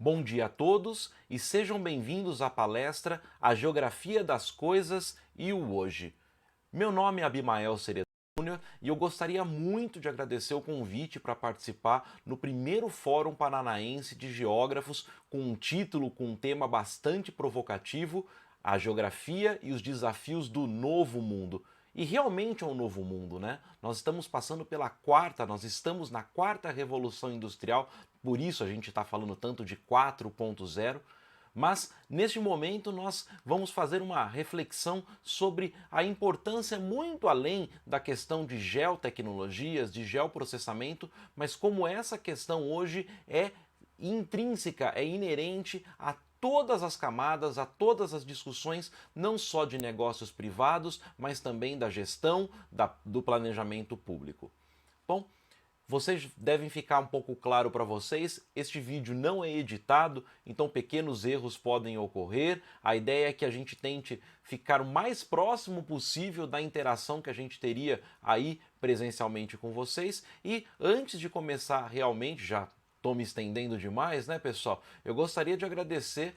Bom dia a todos e sejam bem-vindos à palestra A Geografia das Coisas e o Hoje. Meu nome é Abimael Cerezo Júnior e eu gostaria muito de agradecer o convite para participar no primeiro Fórum Paranaense de Geógrafos com um título com um tema bastante provocativo, A Geografia e os Desafios do Novo Mundo. E realmente é um novo mundo, né? Nós estamos passando nós estamos na quarta revolução industrial, por isso a gente está falando tanto de 4.0, mas neste momento nós vamos fazer uma reflexão sobre a importância muito além da questão de geotecnologias, de geoprocessamento, mas como essa questão hoje é intrínseca, é inerente a todas as camadas, a todas as discussões, não só de negócios privados, mas também da gestão, do planejamento público. Bom, vocês devem ficar um pouco claro para vocês, este vídeo não é editado, então pequenos erros podem ocorrer. A ideia é que a gente tente ficar o mais próximo possível da interação que a gente teria aí presencialmente com vocês. E antes de começar realmente, já estou me estendendo demais, né, pessoal? Eu gostaria de agradecer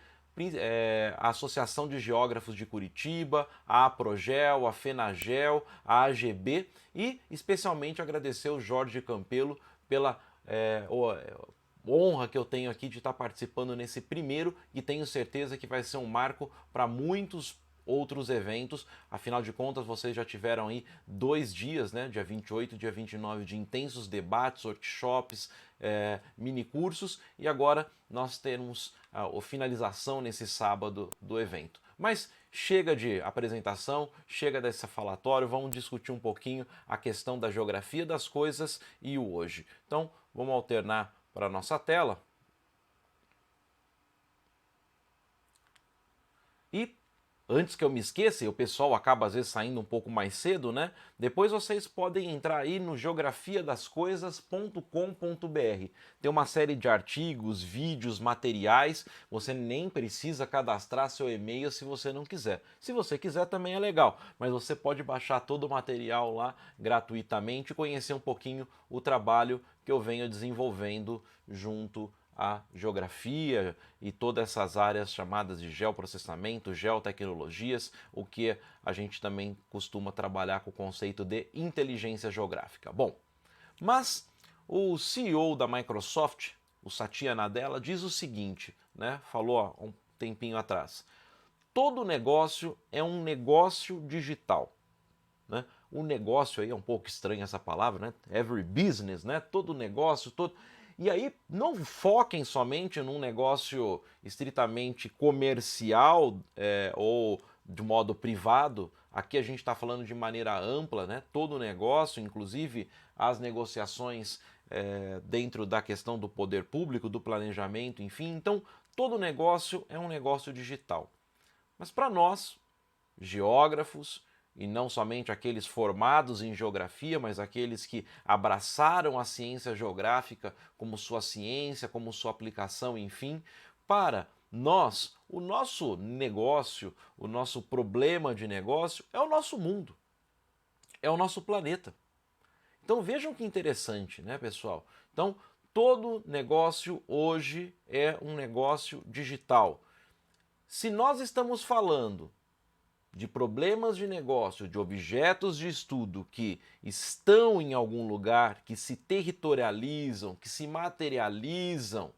a Associação de Geógrafos de Curitiba, a Aprogel, a Fenagel, a AGB e especialmente agradecer o Jorge Campelo pela honra que eu tenho aqui de estar participando nesse primeiro e tenho certeza que vai ser um marco para muitos outros eventos. Afinal de contas, vocês já tiveram aí 2 dias, né, dia 28 e dia 29, de intensos debates, workshops, mini cursos, e agora nós temos a finalização nesse sábado do evento. Mas chega de apresentação, chega desse falatório, vamos discutir um pouquinho a questão da geografia das coisas e o hoje. Então, vamos alternar para a nossa tela. E antes que eu me esqueça, e o pessoal acaba às vezes saindo um pouco mais cedo, né? Depois vocês podem entrar aí no geografiadascoisas.com.br. Tem uma série de artigos, vídeos, materiais. Você nem precisa cadastrar seu e-mail se você não quiser. Se você quiser também é legal, mas você pode baixar todo o material lá gratuitamente e conhecer um pouquinho o trabalho que eu venho desenvolvendo junto a geografia e todas essas áreas chamadas de geoprocessamento, geotecnologias, o que a gente também costuma trabalhar com o conceito de inteligência geográfica. Bom, mas o CEO da Microsoft, o Satya Nadella, diz o seguinte, né? Falou há um tempinho atrás: todo negócio é um negócio digital. Né? O negócio aí é um pouco estranha essa palavra, né? Every business, né? Todo negócio, todo. E aí não foquem somente num negócio estritamente comercial ou de modo privado. Aqui a gente está falando de maneira ampla, né? Todo negócio, inclusive as negociações dentro da questão do poder público, do planejamento, enfim. Então, todo negócio é um negócio digital. Mas para nós, geógrafos, e não somente aqueles formados em geografia, mas aqueles que abraçaram a ciência geográfica como sua ciência, como sua aplicação, enfim, para nós, o nosso negócio, o nosso problema de negócio é o nosso mundo, é o nosso planeta. Então vejam que interessante, né, pessoal? Então, todo negócio hoje é um negócio digital. Se nós estamos falando de problemas de negócio, de objetos de estudo que estão em algum lugar, que se territorializam, que se materializam,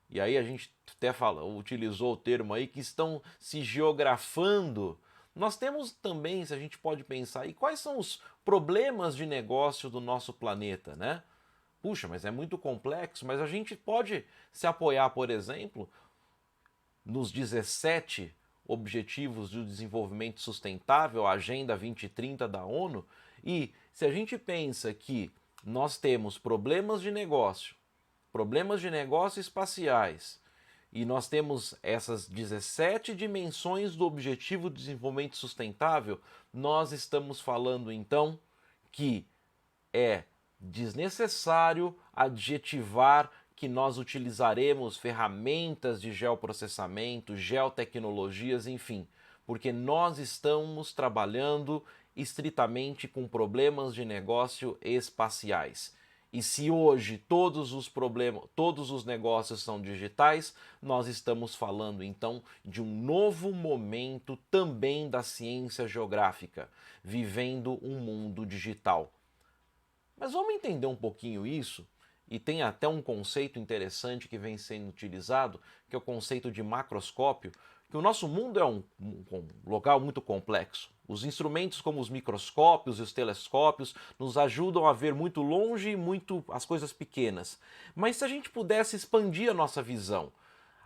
e aí a gente até utilizou o termo aí, que estão se geografando, nós temos também, se a gente pode pensar, e quais são os problemas de negócio do nosso planeta, né? Puxa, mas é muito complexo, mas a gente pode se apoiar, por exemplo, nos 17 Objetivos do Desenvolvimento Sustentável, a Agenda 2030 da ONU, e se a gente pensa que nós temos problemas de negócio espaciais, e nós temos essas 17 dimensões do Objetivo de Desenvolvimento Sustentável, nós estamos falando então que é desnecessário adjetivar que nós utilizaremos ferramentas de geoprocessamento, geotecnologias, enfim, porque nós estamos trabalhando estritamente com problemas de negócio espaciais. E se hoje todos os problemas, todos os negócios são digitais, nós estamos falando então de um novo momento também da ciência geográfica, vivendo um mundo digital. Mas vamos entender um pouquinho isso, e tem até um conceito interessante que vem sendo utilizado, que é o conceito de macroscópio, que o nosso mundo é um local muito complexo. Os instrumentos como os microscópios e os telescópios nos ajudam a ver muito longe e muito as coisas pequenas. Mas se a gente pudesse expandir a nossa visão,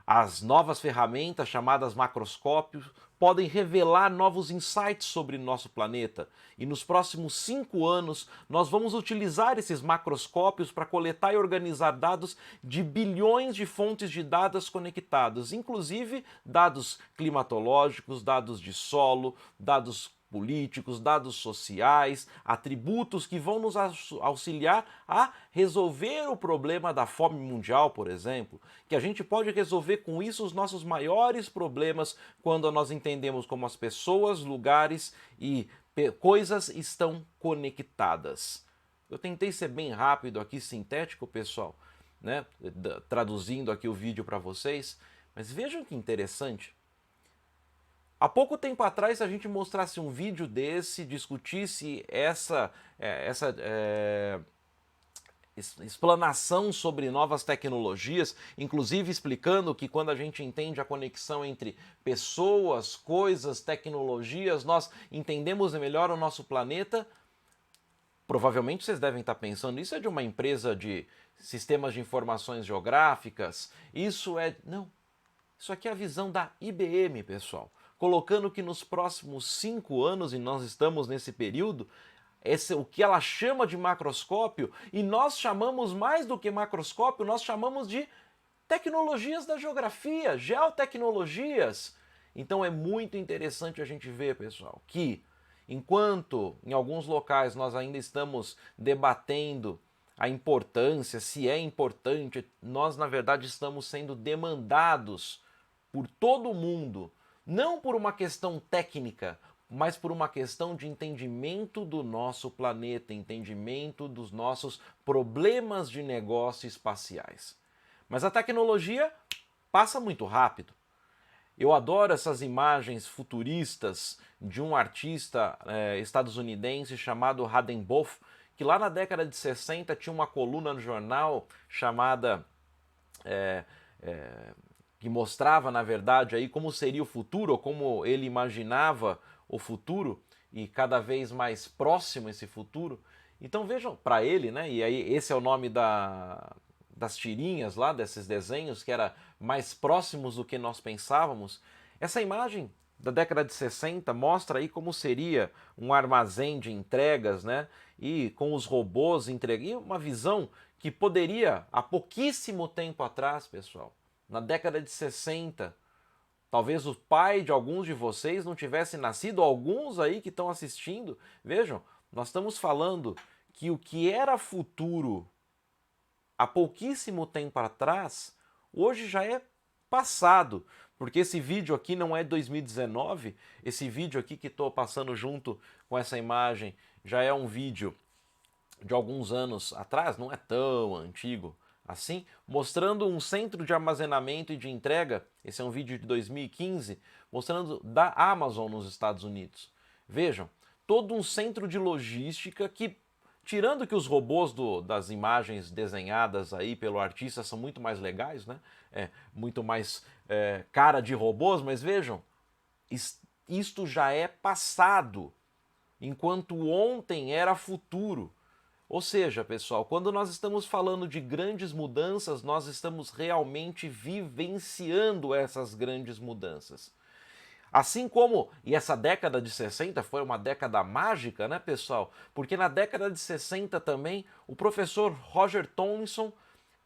as novas ferramentas chamadas macroscópios podem revelar novos insights sobre nosso planeta. E nos próximos 5 anos nós vamos utilizar esses macroscópios para coletar e organizar dados de bilhões de fontes de dados conectadas, inclusive dados climatológicos, dados de solo, dados políticos, dados sociais, atributos que vão nos auxiliar a resolver o problema da fome mundial, por exemplo, que a gente pode resolver com isso os nossos maiores problemas quando nós entendemos como as pessoas, lugares e coisas estão conectadas. Eu tentei ser bem rápido aqui, sintético, pessoal, né? Traduzindo aqui o vídeo para vocês, mas vejam que interessante. Há pouco tempo atrás, se a gente mostrasse um vídeo desse, discutisse essa explanação sobre novas tecnologias, inclusive explicando que quando a gente entende a conexão entre pessoas, coisas, tecnologias, nós entendemos melhor o nosso planeta, provavelmente vocês devem estar pensando, isso é de uma empresa de sistemas de informações geográficas, isso é... Não, isso aqui é a visão da IBM, pessoal. Colocando que nos próximos 5 anos, e nós estamos nesse período, esse é o que ela chama de macroscópio, e nós chamamos mais do que macroscópio, nós chamamos de tecnologias da geografia, geotecnologias. Então é muito interessante a gente ver, pessoal, que enquanto em alguns locais nós ainda estamos debatendo a importância, se é importante, nós na verdade estamos sendo demandados por todo mundo, não por uma questão técnica, mas por uma questão de entendimento do nosso planeta, entendimento dos nossos problemas de negócio espaciais. Mas a tecnologia passa muito rápido. Eu adoro essas imagens futuristas de um artista estadunidense chamado Hadenboff, que lá na década de 60 tinha uma coluna no jornal chamada... que mostrava, na verdade, aí como seria o futuro, ou como ele imaginava o futuro, e cada vez mais próximo esse futuro. Então vejam, para ele, né, e aí esse é o nome das tirinhas lá, desses desenhos, que era mais próximos do que nós pensávamos. Essa imagem da década de 60 mostra aí como seria um armazém de entregas, né, e com os robôs entregando, e uma visão que poderia, há pouquíssimo tempo atrás, pessoal, na década de 60, talvez o pai de alguns de vocês não tivesse nascido, alguns aí que estão assistindo. Vejam, nós estamos falando que o que era futuro há pouquíssimo tempo atrás, hoje já é passado. Porque esse vídeo aqui não é 2019, esse vídeo aqui que estou passando junto com essa imagem já é um vídeo de alguns anos atrás, não é tão antigo assim, mostrando um centro de armazenamento e de entrega, esse é um vídeo de 2015, mostrando da Amazon nos Estados Unidos. Vejam, todo um centro de logística que, tirando que os robôs das imagens desenhadas aí pelo artista são muito mais legais, né? Muito mais cara de robôs, mas vejam, isto já é passado, enquanto ontem era futuro. Ou seja, pessoal, quando nós estamos falando de grandes mudanças, nós estamos realmente vivenciando essas grandes mudanças. Assim como, e essa década de 60 foi uma década mágica, né, pessoal? Porque na década de 60 também, o professor Roger Tomlinson,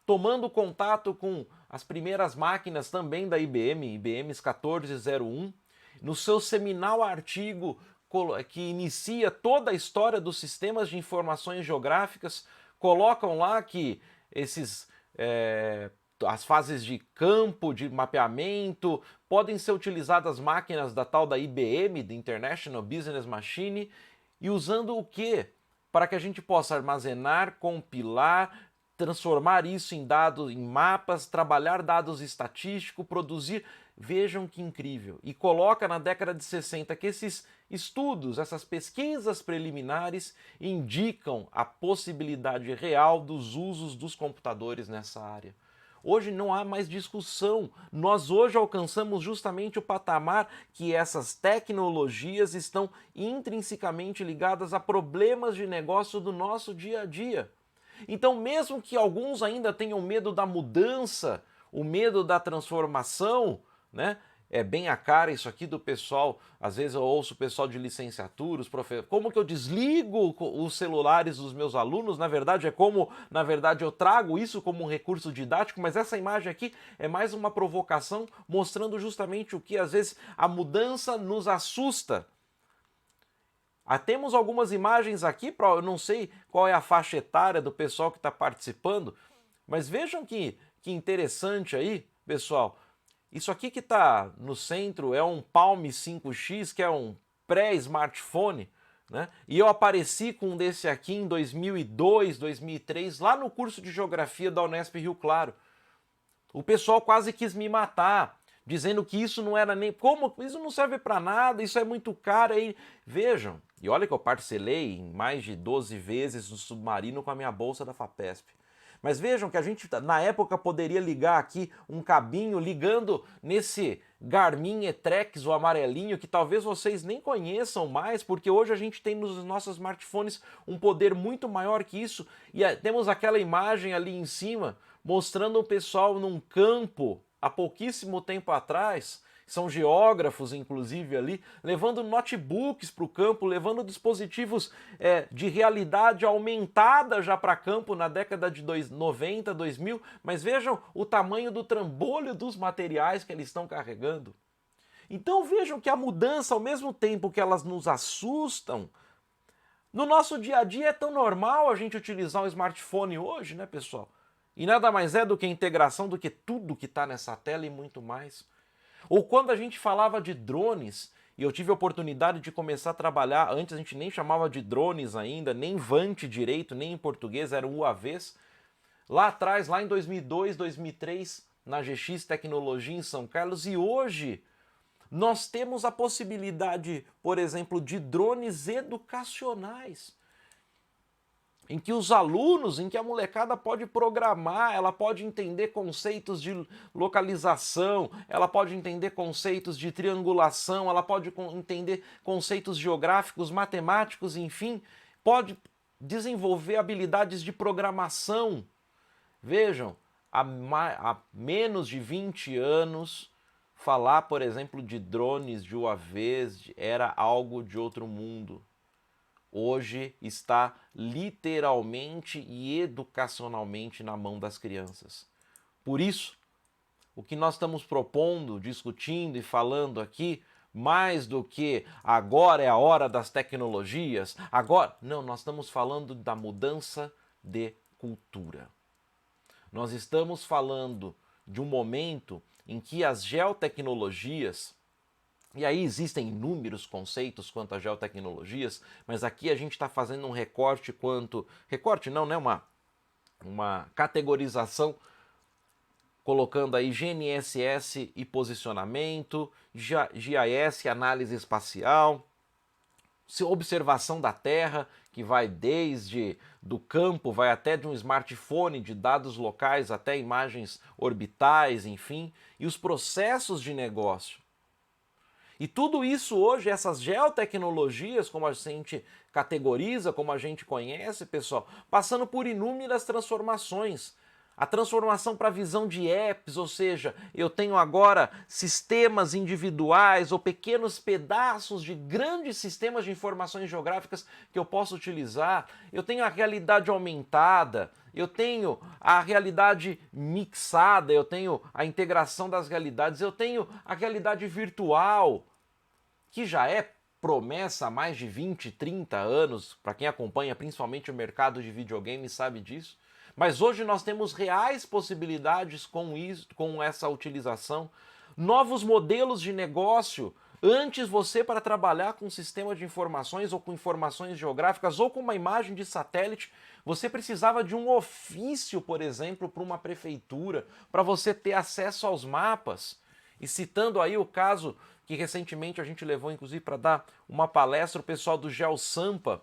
tomando contato com as primeiras máquinas também da IBM, IBM 1401, no seu seminal artigo que inicia toda a história dos sistemas de informações geográficas, colocam lá que as fases de campo, de mapeamento, podem ser utilizadas máquinas da tal da IBM, da International Business Machine, e usando o quê? para que a gente possa armazenar, compilar, transformar isso em dados, em mapas, trabalhar dados estatísticos, produzir. Vejam que incrível. E coloca na década de 60 que esses estudos, essas pesquisas preliminares indicam a possibilidade real dos usos dos computadores nessa área. Hoje não há mais discussão. Nós hoje alcançamos justamente o patamar que essas tecnologias estão intrinsecamente ligadas a problemas de negócio do nosso dia a dia. Então, mesmo que alguns ainda tenham medo da mudança, o medo da transformação, né? É bem a cara isso aqui do pessoal, às vezes eu ouço o pessoal de licenciatura, os professores, como que eu desligo os celulares dos meus alunos? Na verdade eu trago isso como um recurso didático, mas essa imagem aqui é mais uma provocação mostrando justamente o que às vezes a mudança nos assusta. Temos algumas imagens aqui, eu não sei qual é a faixa etária do pessoal que está participando, mas vejam que interessante aí, pessoal. Isso aqui que está no centro é um Palm 5X, que é um pré-smartphone, né? E eu apareci com um desse aqui em 2002, 2003, lá no curso de Geografia da Unesp Rio Claro. O pessoal quase quis me matar, dizendo que isso não era nem... Como? Isso não serve para nada, isso é muito caro. Aí, vejam, e olha que eu parcelei em mais de 12 vezes no Submarino com a minha bolsa da FAPESP. Mas vejam que a gente, na época, poderia ligar aqui um cabinho ligando nesse Garmin E-Trex, o amarelinho, que talvez vocês nem conheçam mais, porque hoje a gente tem nos nossos smartphones um poder muito maior que isso. E temos aquela imagem ali em cima mostrando o pessoal num campo há pouquíssimo tempo atrás. São geógrafos, inclusive, ali, levando notebooks para o campo, levando dispositivos de realidade aumentada já para campo na década de 90, 2000, mas vejam o tamanho do trambolho dos materiais que eles estão carregando. Então vejam que a mudança, ao mesmo tempo que elas nos assustam, no nosso dia a dia é tão normal a gente utilizar um smartphone hoje, né, pessoal? E nada mais é do que a integração do que tudo que está nessa tela e muito mais. Ou quando a gente falava de drones, e eu tive a oportunidade de começar a trabalhar, antes a gente nem chamava de drones ainda, nem Vant direito, nem em português, eram UAVs. Lá atrás, lá em 2002, 2003, na GX Tecnologia em São Carlos, e hoje nós temos a possibilidade, por exemplo, de drones educacionais, em que os alunos, em que a molecada pode programar, ela pode entender conceitos de localização, ela pode entender conceitos de triangulação, ela pode entender conceitos geográficos, matemáticos, enfim, pode desenvolver habilidades de programação. Vejam, há menos de 20 anos, falar, por exemplo, de drones, de UAVs, era algo de outro mundo. Hoje está literalmente e educacionalmente na mão das crianças. Por isso, o que nós estamos propondo, discutindo e falando aqui, mais do que agora é a hora das tecnologias, agora... Não, nós estamos falando da mudança de cultura. Nós estamos falando de um momento em que as geotecnologias... E aí existem inúmeros conceitos quanto a geotecnologias, mas aqui a gente está fazendo um recorte quanto... Recorte não, né? Uma categorização, colocando aí GNSS e posicionamento, GIS, análise espacial, observação da Terra, que vai desde do campo, vai até de um smartphone, de dados locais até imagens orbitais, enfim, e os processos de negócio. E tudo isso hoje, essas geotecnologias, como a gente categoriza, como a gente conhece, pessoal, passando por inúmeras transformações. A transformação para a visão de apps, ou seja, eu tenho agora sistemas individuais ou pequenos pedaços de grandes sistemas de informações geográficas que eu posso utilizar. Eu tenho a realidade aumentada, eu tenho a realidade mixada, eu tenho a integração das realidades, eu tenho a realidade virtual, que já é promessa há mais de 20, 30 anos, para quem acompanha principalmente o mercado de videogames sabe disso. Mas hoje nós temos reais possibilidades com essa utilização, novos modelos de negócio Antes você, para trabalhar com um sistema de informações ou com informações geográficas ou com uma imagem de satélite, você precisava de um ofício, por exemplo, para uma prefeitura, para você ter acesso aos mapas. E citando aí o caso que recentemente a gente levou, inclusive, para dar uma palestra, o pessoal do GeoSampa.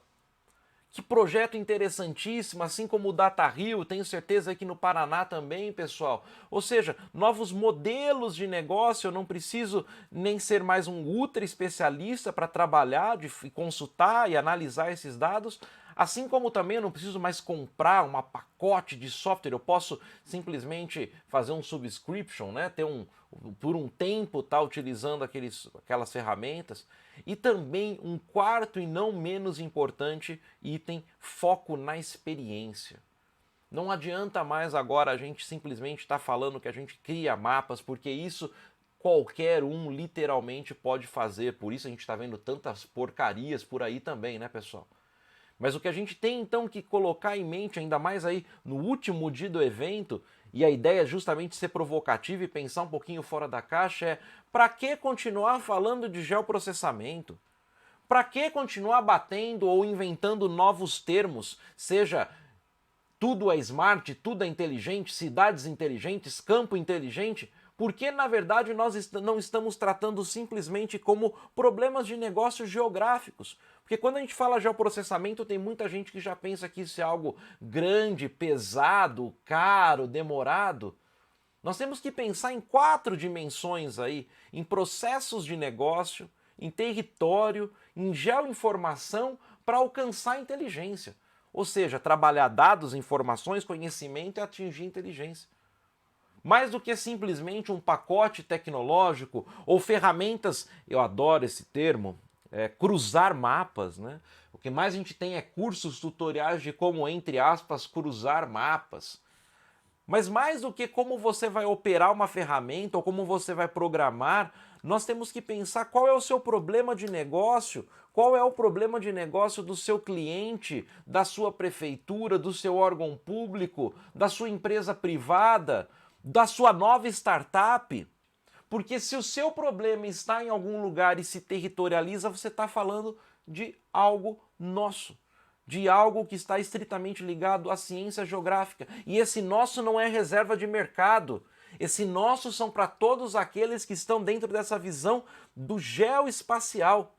Que projeto interessantíssimo, assim como o DataRio, tenho certeza aqui no Paraná também, pessoal. Ou seja, novos modelos de negócio, eu não preciso nem ser mais um ultra especialista para trabalhar, de consultar e analisar esses dados, assim como também eu não preciso mais comprar um pacote de software, eu posso simplesmente fazer um subscription, né? Por um tempo estar utilizando aquelas ferramentas. E também um quarto e não menos importante item, foco na experiência. Não adianta mais agora a gente simplesmente estar falando que a gente cria mapas, porque isso qualquer um literalmente pode fazer. Por isso a gente está vendo tantas porcarias por aí também, né, pessoal? Mas o que a gente tem então que colocar em mente, ainda mais aí no último dia do evento, e a ideia é justamente ser provocativa e pensar um pouquinho fora da caixa, é para que continuar falando de geoprocessamento? Para que continuar batendo ou inventando novos termos, seja tudo é smart, tudo é inteligente, cidades inteligentes, campo inteligente? Porque, na verdade, nós não estamos tratando simplesmente como problemas de negócios geográficos. Porque quando a gente fala geoprocessamento, tem muita gente que já pensa que isso é algo grande, pesado, caro, demorado. Nós temos que pensar em 4 dimensões aí, em processos de negócio, em território, em geoinformação para alcançar a inteligência. Ou seja, trabalhar dados, informações, conhecimento e atingir inteligência. Mais do que simplesmente um pacote tecnológico ou ferramentas, eu adoro esse termo, cruzar mapas, né? O que mais a gente tem é cursos tutoriais de como, entre aspas, cruzar mapas. Mas mais do que como você vai operar uma ferramenta ou como você vai programar, nós temos que pensar qual é o seu problema de negócio, qual é o problema de negócio do seu cliente, da sua prefeitura, do seu órgão público, da sua empresa privada, da sua nova startup. Porque se o seu problema está em algum lugar e se territorializa, você está falando de algo nosso, de algo que está estritamente ligado à ciência geográfica. E esse nosso não é reserva de mercado. Esse nosso são para todos aqueles que estão dentro dessa visão do geoespacial,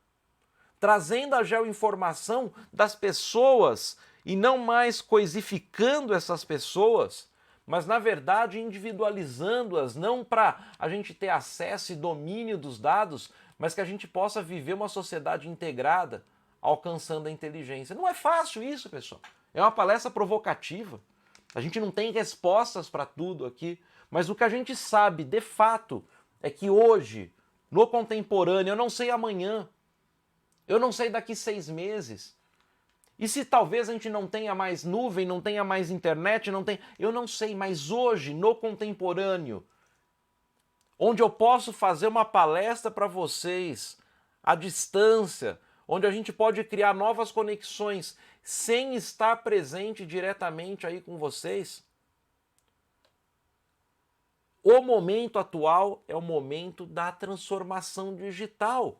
trazendo a geoinformação das pessoas e não mais coisificando essas pessoas, mas na verdade individualizando-as, não para a gente ter acesso e domínio dos dados, mas que a gente possa viver uma sociedade integrada, alcançando a inteligência. Não é fácil isso, pessoal. É uma palestra provocativa. A gente não tem respostas para tudo aqui, mas o que a gente sabe, de fato, é que hoje, no contemporâneo, eu não sei amanhã, eu não sei daqui 6 meses, e se talvez a gente não tenha mais nuvem, não tenha mais internet, eu não sei, mas hoje, no contemporâneo, onde eu posso fazer uma palestra para vocês, à distância, onde a gente pode criar novas conexões, sem estar presente diretamente aí com vocês. O momento atual é o momento da transformação digital,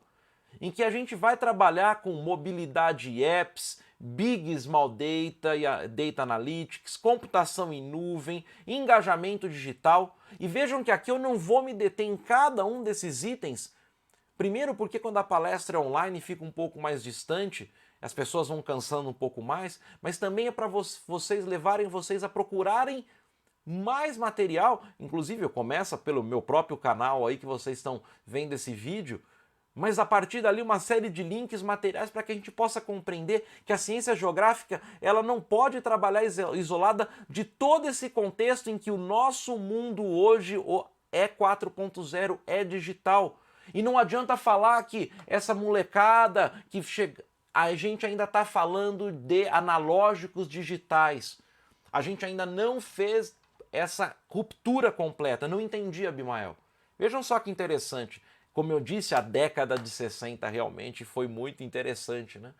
em que a gente vai trabalhar com mobilidade e apps, Big Small Data e Data Analytics, computação em nuvem, engajamento digital. E vejam que aqui eu não vou me deter em cada um desses itens. Primeiro porque quando a palestra é online fica um pouco mais distante, as pessoas vão cansando um pouco mais, mas também é para vocês levarem vocês a procurarem mais material. Inclusive, começa pelo meu próprio canal aí que vocês estão vendo esse vídeo, mas a partir dali uma série de links materiais para que a gente possa compreender que a ciência geográfica ela não pode trabalhar isolada de todo esse contexto em que o nosso mundo hoje é 4.0, é digital. E não adianta falar que essa molecada que chega... A gente ainda está falando de analógicos digitais. A gente ainda não fez essa ruptura completa. Não entendi, Abimael. Vejam só que interessante. Como eu disse, a década de 60 realmente foi muito interessante, né?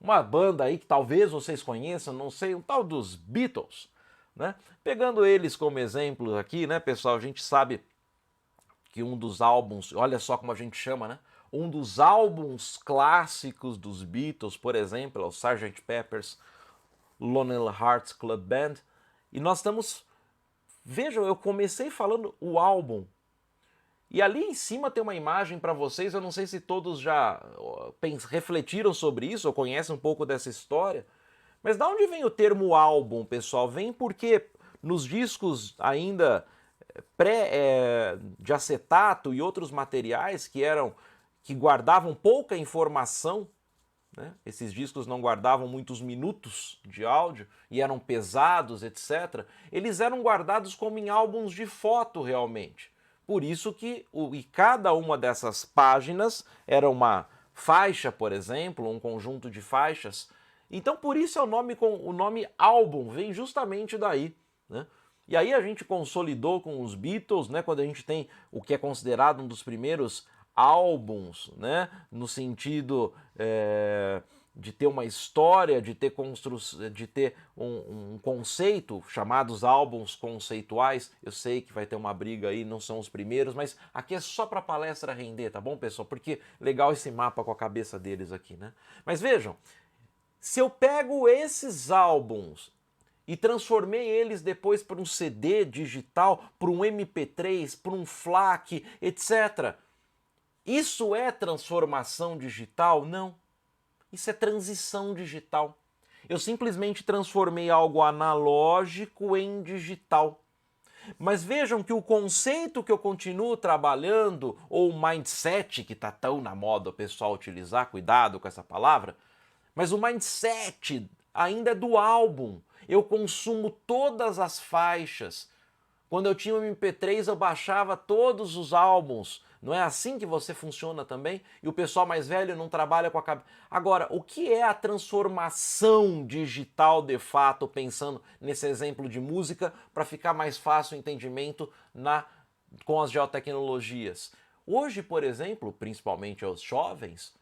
Uma banda aí que talvez vocês conheçam, não sei, um tal dos Beatles, né? Pegando eles como exemplo aqui, né, pessoal, a gente sabe que um dos álbuns, olha só como a gente chama, né? um dos álbuns clássicos dos Beatles, por exemplo, é o Sgt. Pepper's Lonely Hearts Club Band, e nós estamos... Vejam, eu comecei falando o álbum, e ali em cima tem uma imagem para vocês, eu não sei se todos já refletiram sobre isso, ou conhecem um pouco dessa história, mas da onde vem o termo álbum, pessoal? Vem porque nos discos ainda de acetato e outros materiais que guardavam pouca informação, né? Esses discos não guardavam muitos minutos de áudio e eram pesados, etc. Eles eram guardados como em álbuns de foto realmente. Por isso que cada uma dessas páginas era uma faixa, por exemplo, um conjunto de faixas. Então por isso o nome álbum vem justamente daí, né? E aí a gente consolidou com os Beatles, né, quando a gente tem o que é considerado um dos primeiros álbuns, né, no sentido de ter uma história, de ter um conceito, chamados álbuns conceituais. Eu sei que vai ter uma briga aí, não são os primeiros, mas aqui é só para a palestra render, tá bom, pessoal? Porque legal esse mapa com a cabeça deles aqui, né? Mas vejam, se eu pego esses álbuns e transformei eles depois para um CD digital, para um MP3, para um FLAC, etc. Isso é transformação digital? Não. Isso é transição digital. Eu simplesmente transformei algo analógico em digital. Mas vejam que o conceito que eu continuo trabalhando, ou o mindset, que está tão na moda o pessoal utilizar, cuidado com essa palavra, mas o mindset ainda é do álbum. Eu consumo todas as faixas. Quando eu tinha o MP3, eu baixava todos os álbuns. Não é assim que você funciona também? E o pessoal mais velho não trabalha com a cabeça. Agora, o que é a transformação digital de fato, pensando nesse exemplo de música, para ficar mais fácil o entendimento com as geotecnologias? Hoje, por exemplo, principalmente os jovens,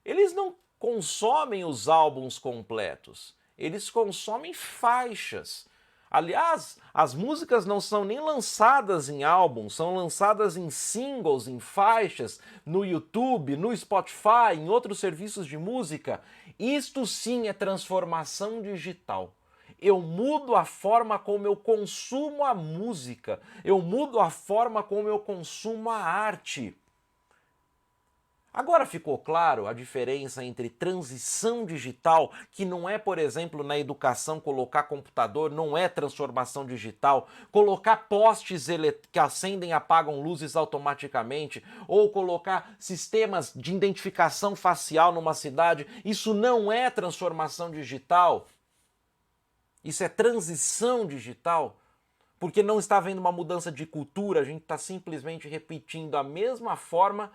eles não consomem os álbuns completos. Eles consomem faixas. Aliás, as músicas não são nem lançadas em álbuns, são lançadas em singles, em faixas, no YouTube, no Spotify, em outros serviços de música. Isto sim é transformação digital. Eu mudo a forma como eu consumo a música, eu mudo a forma como eu consumo a arte. Agora ficou claro a diferença entre transição digital, que não é, por exemplo, na educação colocar computador, não é transformação digital, colocar postes que acendem e apagam luzes automaticamente, ou colocar sistemas de identificação facial numa cidade, isso não é transformação digital. Isso é transição digital. Porque não está havendo uma mudança de cultura, a gente está simplesmente repetindo a mesma forma.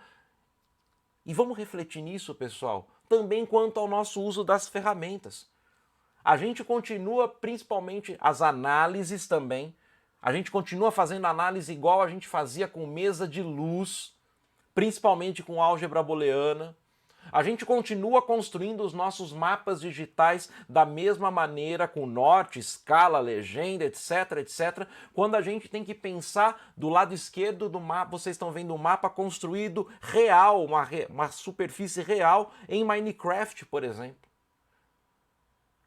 E vamos refletir nisso, pessoal, também quanto ao nosso uso das ferramentas. A gente continua, principalmente as análises também, a gente continua fazendo análise igual a gente fazia com mesa de luz, principalmente com álgebra booleana. A gente continua construindo os nossos mapas digitais da mesma maneira, com norte, escala, legenda, etc, etc. Quando a gente tem que pensar do lado esquerdo do mapa, vocês estão vendo um mapa construído real, uma superfície real em Minecraft, por exemplo.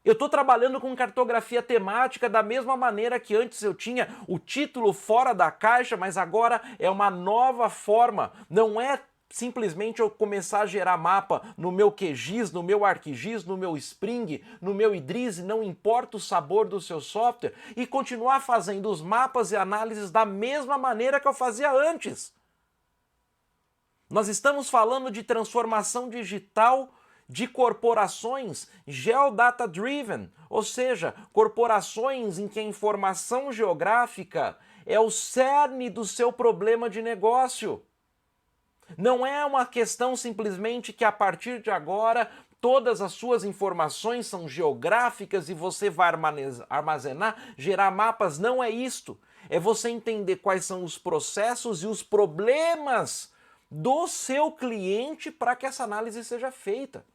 Eu estou trabalhando com cartografia temática da mesma maneira que antes eu tinha o título fora da caixa, mas agora é uma nova forma. Não é simplesmente eu começar a gerar mapa no meu QGIS, no meu ArcGIS, no meu Spring, no meu Idris, não importa o sabor do seu software, e continuar fazendo os mapas e análises da mesma maneira que eu fazia antes. Nós estamos falando de transformação digital de corporações geodata-driven, ou seja, corporações em que a informação geográfica é o cerne do seu problema de negócio. Não é uma questão simplesmente que a partir de agora todas as suas informações são geográficas e você vai armazenar, gerar mapas. Não é isto. É você entender quais são os processos e os problemas do seu cliente para que essa análise seja feita.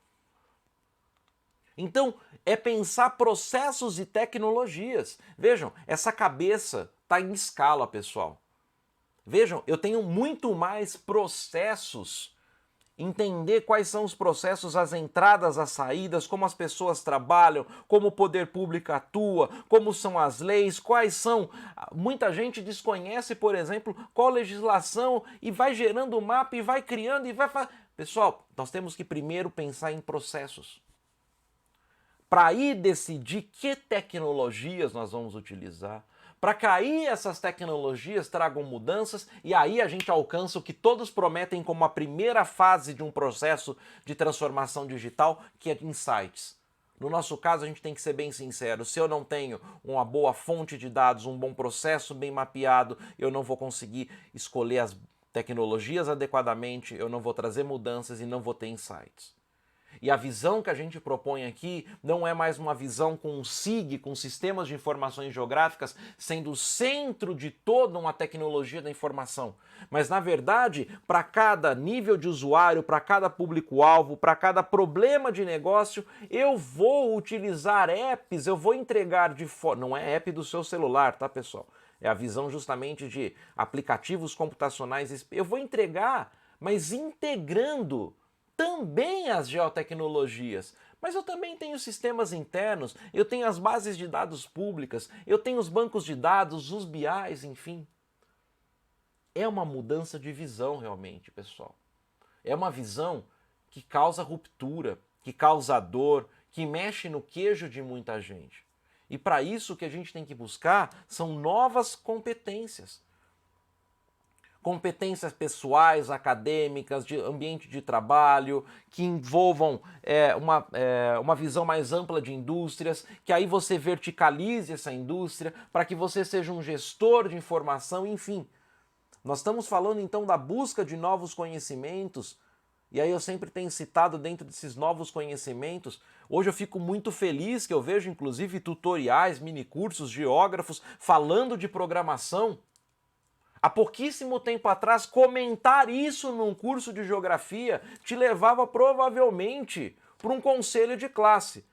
Então, é pensar processos e tecnologias. Vejam, essa cabeça está em escala, pessoal. Vejam, eu tenho muito mais processos entender quais são os processos, as entradas, as saídas, como as pessoas trabalham, como o poder público atua, como são as leis, quais são. Muita gente desconhece, por exemplo, qual legislação e vai gerando o mapa e vai criando e vai. Pessoal, nós temos que primeiro pensar em processos. Para aí decidir que tecnologias nós vamos utilizar, para que aí essas tecnologias tragam mudanças e aí a gente alcança o que todos prometem como a primeira fase de um processo de transformação digital, que é insights. No nosso caso, a gente tem que ser bem sincero, se eu não tenho uma boa fonte de dados, um bom processo bem mapeado, eu não vou conseguir escolher as tecnologias adequadamente, eu não vou trazer mudanças e não vou ter insights. E a visão que a gente propõe aqui não é mais uma visão com um SIG, com sistemas de informações geográficas, sendo o centro de toda uma tecnologia da informação. Mas, na verdade, para cada nível de usuário, para cada público-alvo, para cada problema de negócio, eu vou utilizar apps, eu vou entregar de forma... Não é app do seu celular, tá, pessoal? É a visão justamente de aplicativos computacionais. Eu vou entregar, mas integrando também as geotecnologias, mas eu também tenho sistemas internos, eu tenho as bases de dados públicas, eu tenho os bancos de dados, os BIs, enfim. É uma mudança de visão realmente, pessoal. É uma visão que causa ruptura, que causa dor, que mexe no queijo de muita gente. E para isso o que a gente tem que buscar são novas competências. Competências pessoais, acadêmicas, de ambiente de trabalho, que envolvam uma visão mais ampla de indústrias, que aí você verticalize essa indústria para que você seja um gestor de informação, enfim. Nós estamos falando então da busca de novos conhecimentos, e aí eu sempre tenho citado dentro desses novos conhecimentos. Hoje eu fico muito feliz que eu vejo inclusive tutoriais, minicursos, geógrafos falando de programação. Há pouquíssimo tempo atrás, comentar isso num curso de geografia te levava provavelmente para um conselho de classe.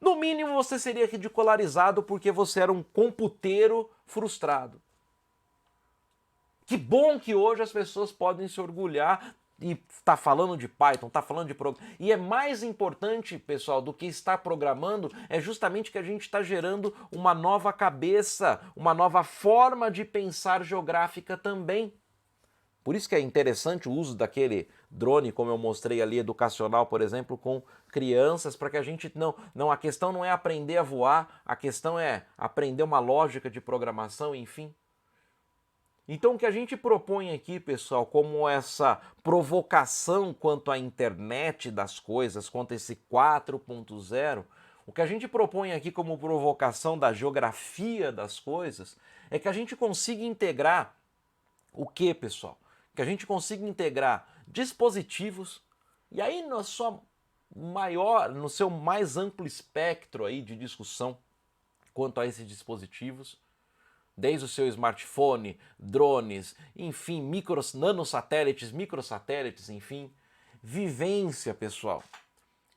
No mínimo você seria ridicularizado porque você era um computeiro frustrado. Que bom que hoje as pessoas podem se orgulhar e tá falando de Python, tá falando de programação. E é mais importante, pessoal, do que estar programando, é justamente que a gente está gerando uma nova cabeça, uma nova forma de pensar geográfica também. Por isso que é interessante o uso daquele drone, como eu mostrei ali, educacional, por exemplo, com crianças, para que a gente não. A questão não é aprender a voar, a questão é aprender uma lógica de programação, enfim. Então o que a gente propõe aqui, pessoal, como essa provocação quanto à internet das coisas, quanto a esse 4.0, o que a gente propõe aqui como provocação da geografia das coisas é que a gente consiga integrar o que, pessoal? Que a gente consiga integrar dispositivos e aí no seu mais amplo espectro aí de discussão quanto a esses dispositivos, desde o seu smartphone, drones, enfim, nanosatélites, microsatélites, enfim. Vivência, pessoal.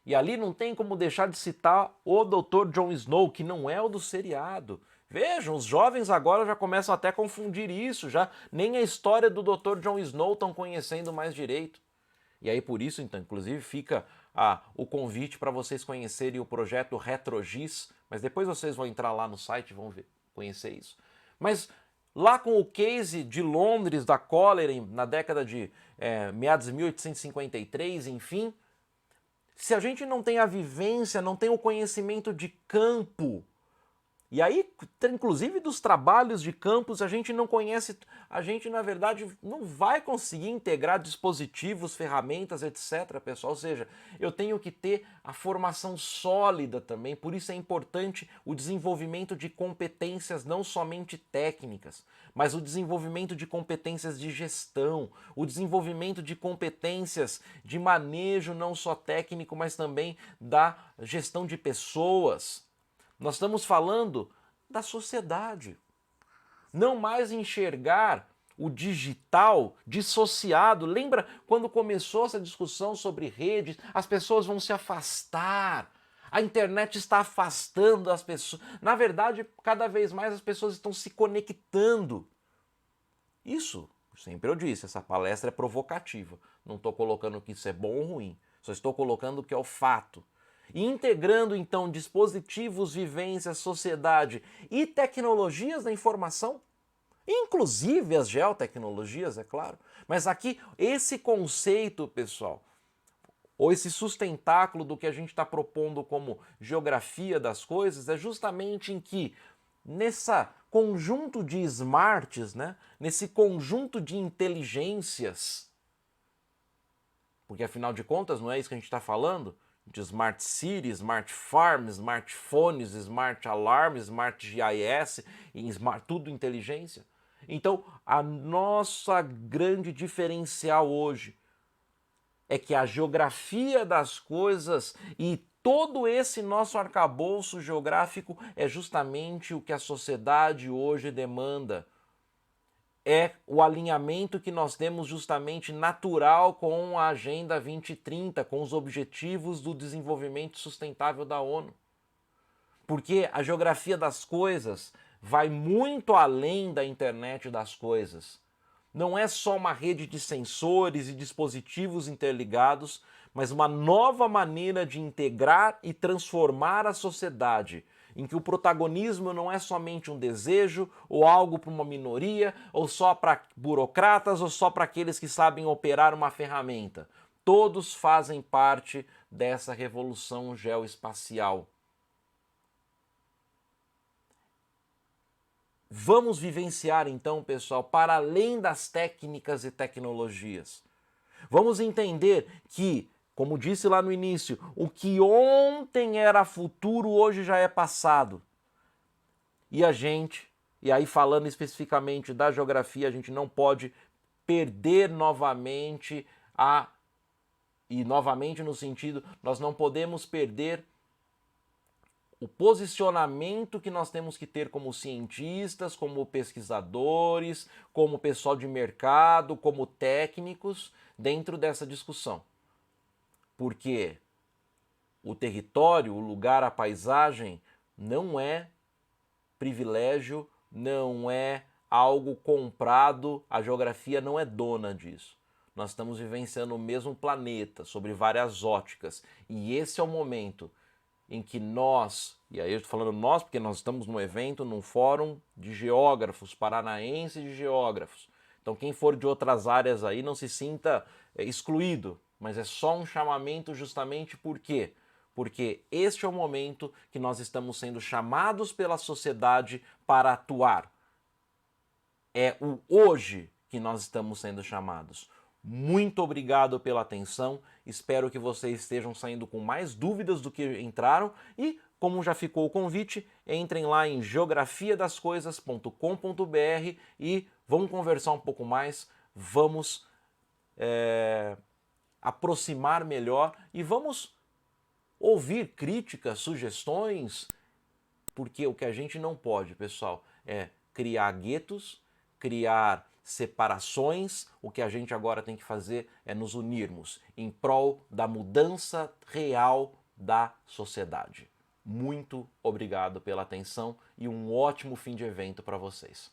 E ali não tem como deixar de citar o Dr. Jon Snow, que não é o do seriado. Vejam, os jovens agora já começam até a confundir isso, já nem a história do Dr. Jon Snow estão conhecendo mais direito. E aí por isso, então, inclusive, fica o convite para vocês conhecerem o projeto RetroGIS, mas depois vocês vão entrar lá no site e vão conhecer isso. Mas lá com o case de Londres, da cólera, na década de meados de 1853, enfim, se a gente não tem a vivência, não tem o conhecimento de campo, e aí, inclusive dos trabalhos de campos, a gente não conhece, a gente na verdade não vai conseguir integrar dispositivos, ferramentas, etc, pessoal. Ou seja, eu tenho que ter a formação sólida também, por isso é importante o desenvolvimento de competências não somente técnicas, mas o desenvolvimento de competências de gestão, o desenvolvimento de competências de manejo não só técnico, mas também da gestão de pessoas. Nós estamos falando da sociedade. Não mais enxergar o digital dissociado. Lembra quando começou essa discussão sobre redes? As pessoas vão se afastar. A internet está afastando as pessoas. Na verdade, cada vez mais as pessoas estão se conectando. Isso Sempre eu disse, essa palestra é provocativa. Não estou colocando que isso é bom ou ruim, só estou colocando que é o fato. E integrando então dispositivos, vivências, sociedade e tecnologias da informação, inclusive as geotecnologias, é claro. Mas aqui, esse conceito, pessoal, ou esse sustentáculo do que a gente está propondo como geografia das coisas, é justamente em que, nessa conjunto de smarts, né, nesse conjunto de inteligências, porque afinal de contas não é isso que a gente está falando? De Smart City, Smart Farm, Smartphones, Smart Alarm, Smart GIS, e smart, tudo inteligência. Então, a nossa grande diferencial hoje é que a geografia das coisas e todo esse nosso arcabouço geográfico é justamente o que a sociedade hoje demanda. É o alinhamento que nós temos justamente natural com a Agenda 2030, com os Objetivos do Desenvolvimento Sustentável da ONU. Porque a geografia das coisas vai muito além da internet das coisas. Não é só uma rede de sensores e dispositivos interligados, mas uma nova maneira de integrar e transformar a sociedade, em que o protagonismo não é somente um desejo ou algo para uma minoria, ou só para burocratas, ou só para aqueles que sabem operar uma ferramenta. Todos fazem parte dessa revolução geoespacial. Vamos vivenciar então, pessoal, para além das técnicas e tecnologias. Vamos entender que, como disse lá no início, o que ontem era futuro hoje já é passado. E a gente, e aí falando especificamente da geografia, a gente não pode perder novamente e novamente no sentido, nós não podemos perder o posicionamento que nós temos que ter como cientistas, como pesquisadores, como pessoal de mercado, como técnicos dentro dessa discussão. Porque o território, o lugar, a paisagem não é privilégio, não é algo comprado, a geografia não é dona disso. Nós estamos vivenciando o mesmo planeta, sobre várias óticas, e esse é o momento em que nós, e aí eu estou falando nós porque nós estamos num evento, num fórum de geógrafos, paranaenses de geógrafos. Então quem for de outras áreas aí não se sinta excluído, mas é só um chamamento justamente por quê? Porque este é o momento que nós estamos sendo chamados pela sociedade para atuar. É o hoje que nós estamos sendo chamados. Muito obrigado pela atenção, espero que vocês estejam saindo com mais dúvidas do que entraram e, como já ficou o convite, entrem lá em geografiadascoisas.com.br e vamos conversar um pouco mais, vamos aproximar melhor e vamos ouvir críticas, sugestões, porque o que a gente não pode, pessoal, é criar guetos, criar separações. O que a gente agora tem que fazer é nos unirmos em prol da mudança real da sociedade. Muito obrigado pela atenção e um ótimo fim de evento para vocês.